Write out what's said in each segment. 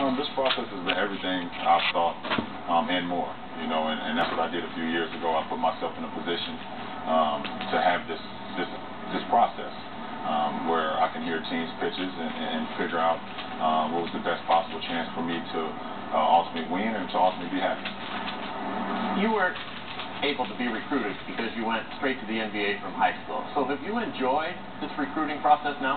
This process has been everything I've thought and more, and that's what I did a few years ago. I put myself in a position to have this process where I can hear teams' pitches and figure out what was the best possible chance for me to ultimately win and to ultimately be happy. You were able to be recruited because you went straight to the NBA from high school. So have you enjoyed this recruiting process now?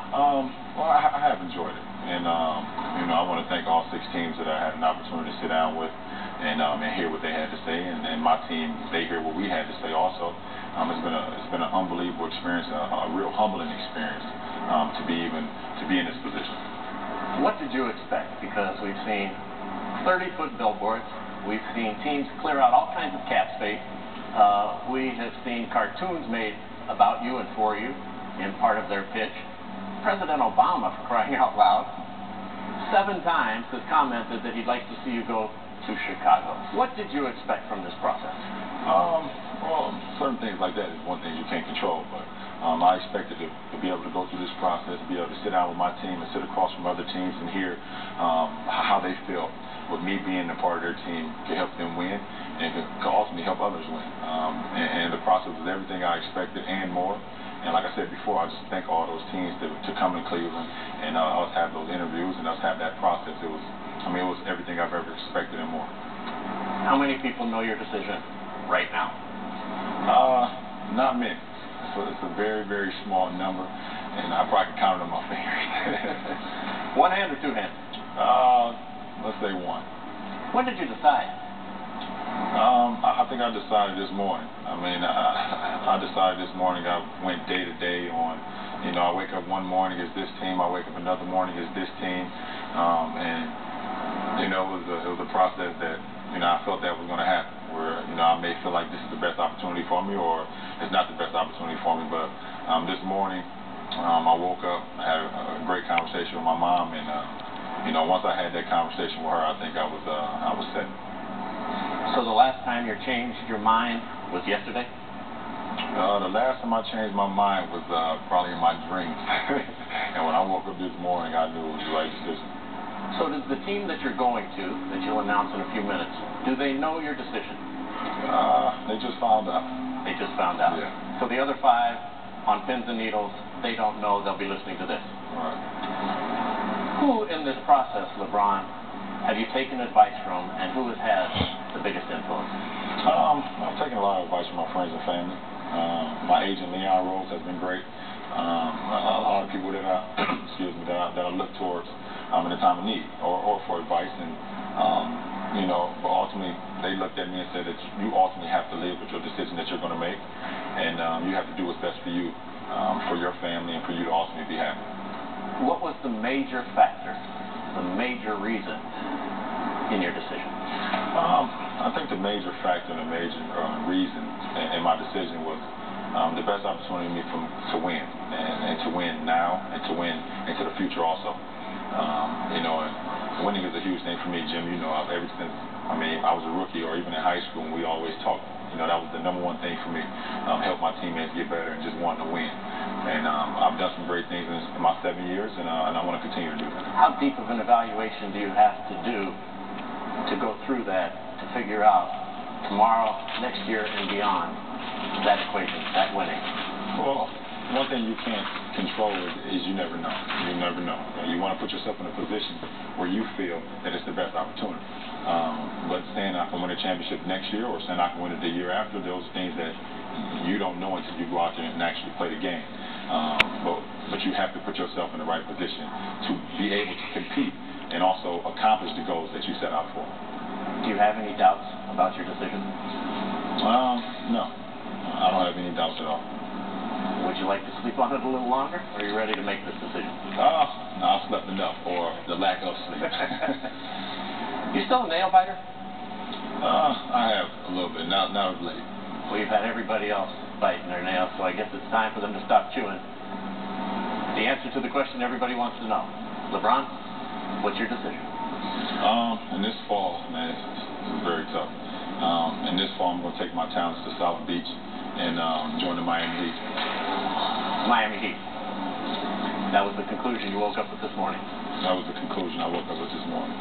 Well, I have enjoyed it, and I want to thank all 6 teams that I had an opportunity to sit down with and hear what they had to say, and my team, they hear what we had to say also. It's been an unbelievable experience, a real humbling experience to be in this position. What did you expect? Because we've seen 30-foot billboards, we've seen teams clear out all kinds of cap space. We have seen cartoons made about you and for you in part of their pitch. President Obama, for crying out loud, 7 times has commented that he'd like to see you go to Chicago. What did you expect from this process? Well, certain things like that is one thing you can't control, but I expected to be able to go through this process, be able to sit down with my team and sit across from other teams and hear how they feel with me being a part of their team to help them win and to ultimately help others win. And the process was everything I expected and more. And like I said before, I just thank all those teams to come to Cleveland and us have those interviews and us have that process. It was everything I've ever expected and more. How many people know your decision right now? Not many. It's a very, very small number, and I probably can count it on my fingers. 1 hand or 2 hands? Let's say 1. When did you decide? I think I decided this morning. I decided this morning. I went day to day on, I wake up one morning as this team, I wake up another morning as this team, and it was a process that I felt that was going to happen. Where I may feel like this is the best opportunity for me, or it's not the best opportunity for me. But this morning, I woke up, I had a great conversation with my mom, and once I had that conversation with her, I think I was set. So the last time you changed your mind was yesterday? The last time I changed my mind was probably in my dreams. And when I woke up this morning, I knew it was the right decision. So does the team that you're going to, that you'll announce in a few minutes, do they know your decision? They just found out. They just found out? Yeah. So the other 5 on pins and needles, they don't know, they'll be listening to this? Right. Who in this process, LeBron, have you taken advice from, and who has had the biggest influence? I've taken a lot of advice from my friends and family. My agent, Leon Rose, has been great. A lot of people that I look towards in a time of need or for advice, and but ultimately they looked at me and said that you ultimately have to live with your decision that you're going to make, and you have to do what's best for you, for your family, and for you to ultimately be happy. What was the major factor, the major reason in your decision? I think the major factor and the major reason in my decision was the best opportunity to win, and to win now, and to win into the future also. And winning is a huge thing for me, Jim. Ever since I was a rookie, or even in high school, and we always talked. That was the #1 thing for me. Help my teammates get better and just wanting to win. And I've done some great things in my 7 years, and I want to continue to do that. How deep of an evaluation do you have to do to go through that, to figure out tomorrow, next year, and beyond that equation, that winning? Well, one thing you can't control is you never know. You never know. You want to put yourself in a position where you feel that it's the best opportunity. But saying I can win a championship next year, or saying I can win it the year after, those are things that you don't know until you go out there and actually play the game. But you have to put yourself in the right position to be able to compete and also accomplish the goals that you set out for. Do you have any doubts about your decision? No. I don't have any doubts at all. Would you like to sleep on it a little longer, or are you ready to make this decision? No, I've slept enough, or the lack of sleep. You still a nail biter? I have a little bit, not of late. Well, you've had everybody else biting their nails, so I guess it's time for them to stop chewing. The answer to the question everybody wants to know. LeBron, what's your decision? In this fall, man, it's very tough. In this fall, I'm going to take my talents to South Beach and join the Miami Heat. Miami Heat. That was the conclusion you woke up with this morning? That was the conclusion I woke up with this morning.